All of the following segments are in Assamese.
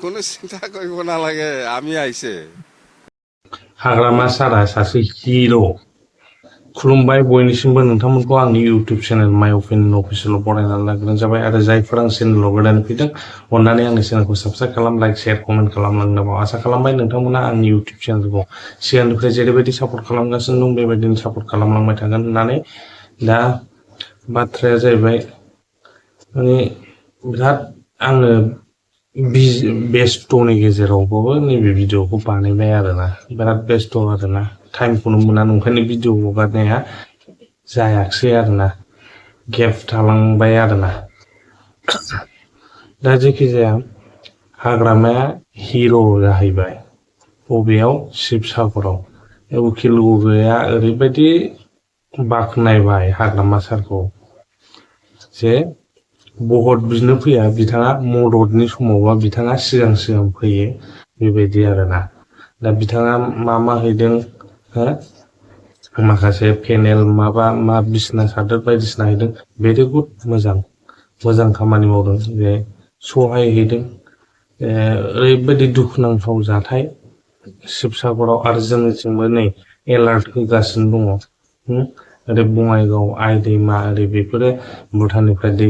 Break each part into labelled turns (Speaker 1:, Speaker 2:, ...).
Speaker 1: কোনো চিন্তা কৰিব নালাগে আমি আহিছে
Speaker 2: हाग्रामा सारा सासे हिर' खुलुमबाय बयनिसिमबो नोंथांमोनखौ आंनि इउटुब चेनेल माय अपिनियन अफिसियेलाव बरायनानै लाग्रोनाय जाबाय आरो जायफोर आं चेनेलाव गोदान फैदों अननानै आंनि चेनेलखौ साबस्क्राइब खालाम लाइक शेयार कमेन्ट खालामलांनो आसा खालामबाय नोंथांमोना आंनि इउटुब चेनेलखौ सिगांनिफ्राय जेरैबायदि सापर्ट खालामगासिनो दं बेबायदिनो सापर्ट खालामलांबाय थागोन होननानै दा बाथ्राया जाहैबाय माने बिराद आङो बेस्थ'नि गेजेरावबो नैबे भिडिअखौ बानायबाय आरोना बिराद बेस्थ' आरोना टाइमखौनो मोना नंखायनो भिडिअ हगारनाया जायाखिसै आरोना गेप थालांबाय आरोना दा जेखि जाया हाग्रामाया हिर' जाहैबाय बबेयाव शिबसागराव उकिल गगैया ओरैबायदि बाख्नायबाय हाग्रामा सारखौ जे भट बिनो फैया बिथाङा मददनि समावबा बिथाङा सिगां फैयो बेबायदि आरोना दा बिथाङा मा हैदों माखासे पेनेल माबा मा बिसना सादोर बायदिसिना हैदों भेरि गुड मोजां खामानि मावदों जे सहाय हैदों ओरैबायदि दुखुनांथाव जाथाय शिबसागराव आरो जोंनिथिंबो नै एलार्ट होगासिनो दङ ओरै बङाइगाव आइ दैमा ओरै बेफोरो भुटाननिफ्राय दै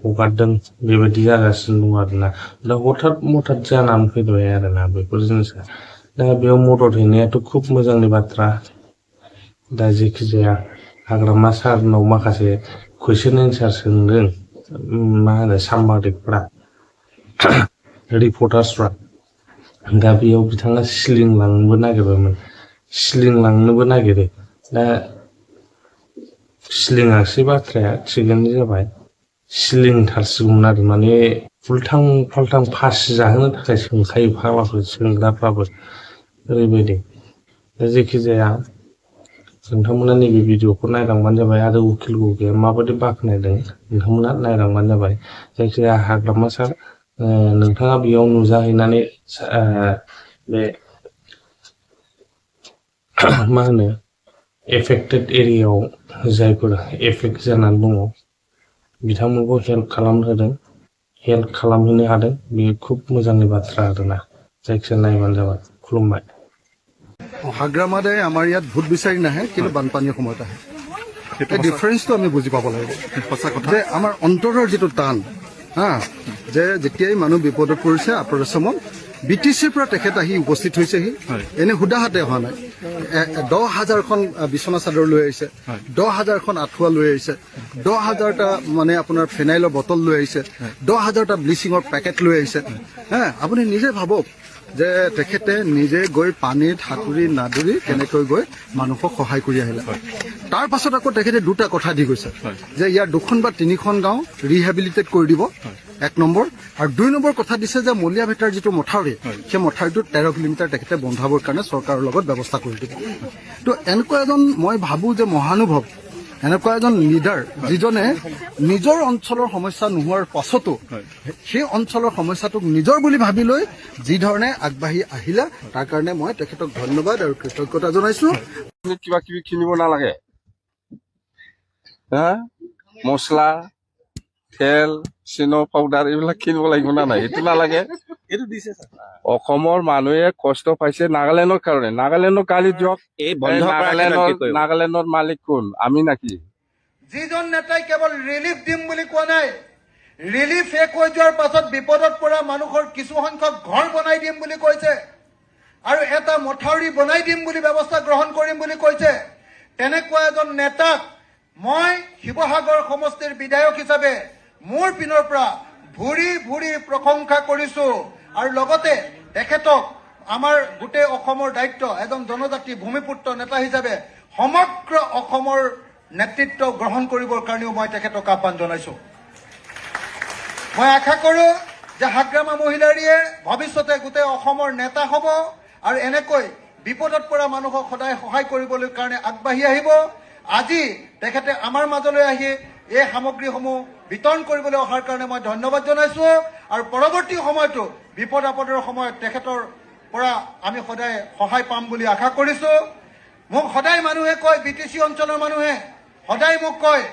Speaker 2: हगारदों बेबायदि जागासिनो दं आरोना दा हथात जानानै फैबाय आरोना बेफोर जिनिसा दा बेयाव मदद हैनायाथ' खुब मोजांनि बाथ्रा दा जेखि जाया हाग्रामा सारनाव माखासे कुइसन एन्सार सोंदों मा होनो साम्बादिकफ्रा रिपर्टार्सफ्रा दा बेयाव बिथाङा सिलिंलांनोबो नागिरो दा सिलिङासै बाथ्राया थिगानो जाबाय सिलिंथारसिगौमोन आरो माने उल्थां फाल्थां फासि जाहोनो थाखाय सोंखायो फाग्लाफोर सोंग्राफ्राबो ओरैबायदि दा जेखि जाया नोंथांमोना नैबे भिडिअखौ नायलांबानो जाबाय आरो उकिल गगैया माबायदि बाख्नायदों नोंथांमोना नायलांबानो जाबाय जायखिजाया हाग्रामा सार नोंथाङा बेयाव नुजाहैनानै बे मा होनो एफेक्टेड एरियायाव जायफोर एफेक्ट जानानै दङ बिथांमोनखौ हेल्प खालामहोनो हादों बेयो खुब मोजांनि बाथ्रा आरोना जायखिजाया नायबानो जाबाय खुलुमबाय
Speaker 3: হাগ্ৰামাদে আমাৰ ইয়াত ভোট বিচাৰি নাহে কিন্তু বানপানীৰ সময়ত আহে এই ডিফাৰেঞ্চটো আমি বুজি পাব লাগিব যে আমাৰ অন্তৰৰ যিটো টান যে যেতিয়াই মানুহ বিপদত পৰিছে আপোনাৰ চামত BTCৰ পৰা তেখেত আহি উপস্থিত হৈছেহি এনে সুদাহাতে হোৱা নাই 10,000খন বিছনা চাদৰ লৈ আহিছে 10,000খন আঁঠুৱা লৈ আহিছে 10,000টা মানে আপোনাৰ ফেনাইলৰ বটল লৈ আহিছে 10,000টা ব্লিচিঙৰ পেকেট লৈ আহিছে আপুনি নিজে ভাবক যে তেখেতে নিজে গৈ পানীত সাঁতুৰি নাদুৰি কেনেকৈ গৈ মানুহক সহায় কৰি আহিলে তাৰ পাছত আকৌ তেখেতে দুটা কথা দি গৈছে যে ইয়াৰ 2খন বা 3খন গাঁও ৰিহেবিলিটেট কৰি দিব 1 নম্বৰ আৰু 2 নম্বৰ কথা দিছে যে মলিয়া ভেটাৰ যিটো মথাউৰি সেই মথাউৰিটো 13 কিলোমিটাৰ তেখেতে বন্ধাবৰ কাৰণে চৰকাৰৰ লগত ব্যৱস্থা কৰি দিব তো এনেকুৱা এজন মই ভাবো যে মহানুভৱ এনেকুৱা এজন লিডাৰ যিজনে নিজৰ অঞ্চলৰ সমস্যা নোহোৱাৰ পাছতো সেই অঞ্চলৰ সমস্যাটোক নিজৰ বুলি ভাবি লৈ যি ধৰণে আগবাঢ়ি আহিলে তাৰ কাৰণে মই তেখেতক ধন্যবাদ আৰু কৃতজ্ঞতা জনাইছো
Speaker 1: কিবা কিবি কিনিব নালাগে মছলা তেল চিনো পাউডাৰ এইবিলাক কিনিব লাগিব না নাই এইটো নালাগে অসমৰ মানুহে কষ্ট পাইছে নাগালেণ্ডৰ কাৰণে নাগালেণ্ডৰ গালি দিয়ক নাগালেণ্ডৰ মালিক কোন আমি নাকি
Speaker 4: যিজন নেতাই কেৱল ৰিলিফ দিম বুলি কোৱা নাই ৰিলিফ শেষ হৈ যোৱাৰ পাছত বিপদত পৰা মানুহৰ কিছু সংখ্যক ঘৰ বনাই দিম বুলি কৈছে আৰু এটা মথাউৰি বনাই দিম বুলি ব্যৱস্থা গ্ৰহণ কৰিম বুলি কৈছে তেনেকুৱা এজন নেতাক মই শিৱসাগৰ সমষ্টিৰ বিধায়ক হিচাপে মোৰ পিনৰ পৰা ভুৰি প্ৰশংসা কৰিছো আৰু লগতে তেখেতক আমাৰ গোটেই অসমৰ দায়িত্ব এজন জনজাতি ভূমিপুত্ৰ নেতা হিচাপে সমগ্ৰ অসমৰ নেতৃত্ব গ্ৰহণ কৰিবৰ কাৰণেও মই তেখেতক আহ্বান জনাইছো মই আশা কৰো যে হাগ্ৰামা মহিলাৰীয়ে ভৱিষ্যতে গোটেই অসমৰ নেতা হ'ব আৰু এনেকৈ বিপদত পৰা মানুহক সদায় সহায় কৰিবলৈ কাৰণে আগবাঢ়ি আহিব আজি তেখেতে আমাৰ মাজলৈ আহি এই সামগ্ৰীসমূহ বিতৰণ কৰিবলৈ অহাৰ কাৰণে মই ধন্যবাদ জনাইছো আৰু পৰৱৰ্তী সময়তো বিপদ আপদৰ সময়ত তেখেতৰ পৰা আমি সদায় সহায় পাম বুলি আশা কৰিছো মোক সদায় মানুহে কয় BTC অঞ্চলৰ মানুহে সদায় মোক কয়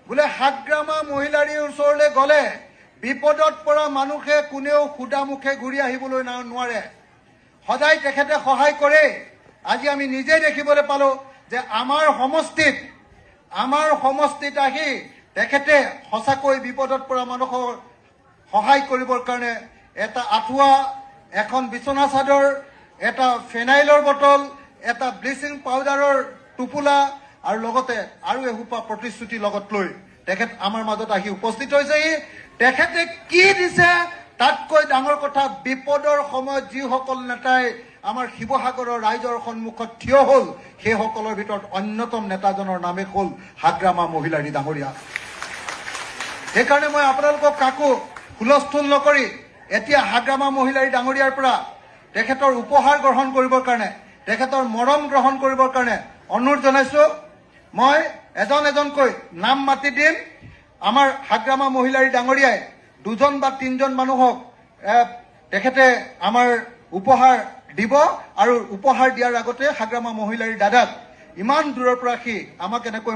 Speaker 4: বোলে হাগ্ৰামা মহিলাৰীৰ ওচৰলৈ গ'লে বিপদত পৰা মানুহে কোনেও সুদা মুখে ঘূৰি আহিবলৈ নোৱাৰে। সদায় তেখেতে সহায় কৰে। আজি আমি নিজে দেখিবলৈ পালো যে আমাৰ সমষ্টিত আহি তেখেতে সঁচাকৈ বিপদত পৰা মানুহৰ সহায় কৰিবৰ কাৰণে এটা আঁঠুৱা, এখন বিচনা চাদৰ, এটা ফেনাইলৰ বটল, এটা ব্লিচিং পাউডাৰৰ টোপোলা আৰু লগতে আৰু এসোপা প্ৰতিশ্ৰুতি লগত লৈ তেখেত আমাৰ মাজত আহি উপস্থিত হৈছেহি। তেখেতে কি দিছে তাতকৈ ডাঙৰ কথা, বিপদৰ সময়ত যিসকল নেতাই আমাৰ শিৱসাগৰৰ ৰাইজৰ সন্মুখত থিয় হ'ল সেইসকলৰ ভিতৰত অন্যতম নেতাজনৰ নামে হ'ল হাগ্ৰামা মহিলাৰী ডাঙৰীয়া। সেইকাৰণে মই আপোনালোকক কাকো হুলস্থুল নকৰি এতিয়া হাগ্ৰামা মহিলাৰী ডাঙৰীয়াৰ পৰা তেখেতৰ উপহাৰ গ্ৰহণ কৰিবৰ কাৰণে, তেখেতৰ মৰম গ্ৰহণ কৰিবৰ কাৰণে অনুৰোধ জনাইছো। মই এজন এজনকৈ নাম মাতি দিম। আমাৰ হাগ্ৰামা মহিলাৰী ডাঙৰীয়াই 2জন বা 3জন মানুহক তেখেতে আমাৰ উপহাৰ দিব আৰু উপহাৰ দিয়াৰ আগতে হাগ্ৰামা মহিলাৰী দাদাক ইমান দূৰৰ পৰা সি আমাক এনেকৈ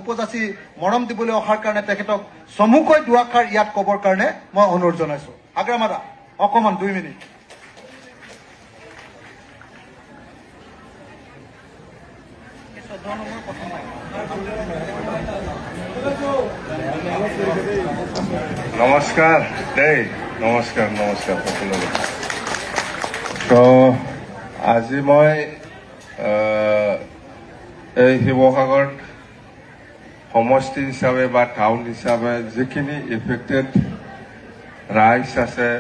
Speaker 4: উপজাচি মৰম দিবলৈ অহাৰ কাৰণে তেখেতক চমুকৈ দুআষাৰ ইয়াত ক'বৰ কাৰণে মই অনুৰোধ জনাইছো। হাগ্ৰামা দা অকণমান 2 মিনিট।
Speaker 1: নমস্কাৰ দেই, নমস্কাৰ সকলোকে। তো আজি মই এই শিৱসাগৰ সমষ্টি হিচাপে বা টাউন হিচাপে যিখিনি ইফেক্টেড ৰাইজ আছে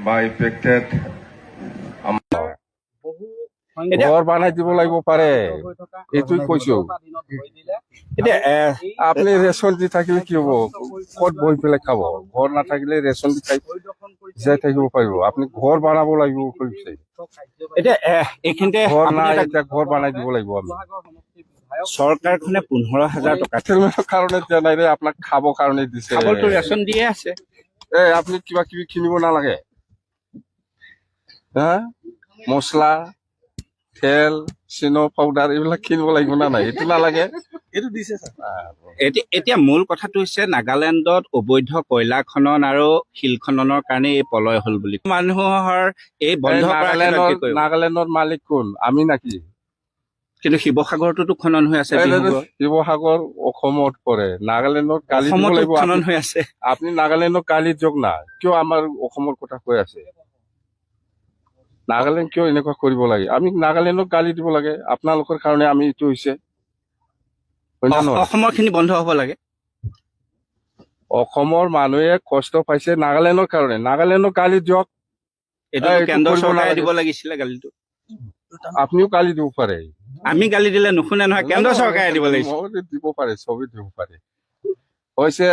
Speaker 1: বা ইফেক্টেড ঘৰ বনাই দিব লাগিব পাৰে, এইটোই কৈছো। এতিয়া আপুনি ৰেচন দি থাকিলে কি হ'ব? ক'ত বহি পেলাই খাব? ঘৰ নাথাকিলে ৰেচন দি জীয়াই থাকিব পাৰিব। আপুনি ঘৰ বনাব লাগিব কৈছে।
Speaker 5: এতিয়া এইখিনিতে
Speaker 1: ঘৰ নাই, এতিয়া ঘৰ বনাই দিব লাগিব আমি।
Speaker 5: চৰকাৰখনে 15,000 টকা
Speaker 1: সেটেলমেণ্টৰ কাৰণে দিয়া নাই ৰে, আপোনাক খাবৰ কাৰণে দিছে।
Speaker 5: খাবলটো ৰেচন দিয়ে আছে।
Speaker 1: আপুনি কিবা কিবি কিনিব নালাগে, হা? মছলা, তেল, চিনো, পাউডাৰ এইবিলাক কিনিব লাগিব না নাই? এইটো নালাগে, এইটো দিছে।
Speaker 5: এতিয়া মূল কথাটো হৈছে নাগালেণ্ডত অবৈধ কয়লা খনন আৰু শিল খননৰ কাৰণে এই পলয় হল বুলি মানুহৰ এই বন্ধ
Speaker 1: নাগালেণ্ডৰ মালিক কোন? আমি নাকি?
Speaker 5: কিন্তু শিৱসাগৰতো খনন হৈ আছে।
Speaker 1: শিৱসাগৰ অসমত পৰে, নাগালেণ্ডত গালি দিব লাগিব।
Speaker 5: খনন হৈ আছে।
Speaker 1: আপুনি নাগালেণ্ডক গালি দিয়ক না, কিয় আমাৰ অসমৰ কথা কৈ আছে? নাগালেণ্ড কিয় এনেকুৱা কৰিব লাগে? আমি নাগালেণ্ডক গালি দিব লাগে? আপোনালোকৰ কাৰণে আমি এইটো হৈছে।
Speaker 5: অসমৰ খিনি বন্ধ হব লাগে।
Speaker 1: অসমৰ মানুহে কষ্ট পাইছে নাগালেণ্ডৰ কাৰণে, নাগালেণ্ডক গালি দিয়ক।
Speaker 5: এইটো কেন্দ্ৰ চৰকাৰে দিব লাগিছিলে গালিটো।
Speaker 1: আপুনিও গালি দিব পাৰে।
Speaker 5: আমি গালি দিলে নুশুনে নহয়, কেন্দ্ৰ চৰকাৰে দিব লাগিছিল।
Speaker 1: দিব পাৰে, চবেই দিব পাৰে। হৈছে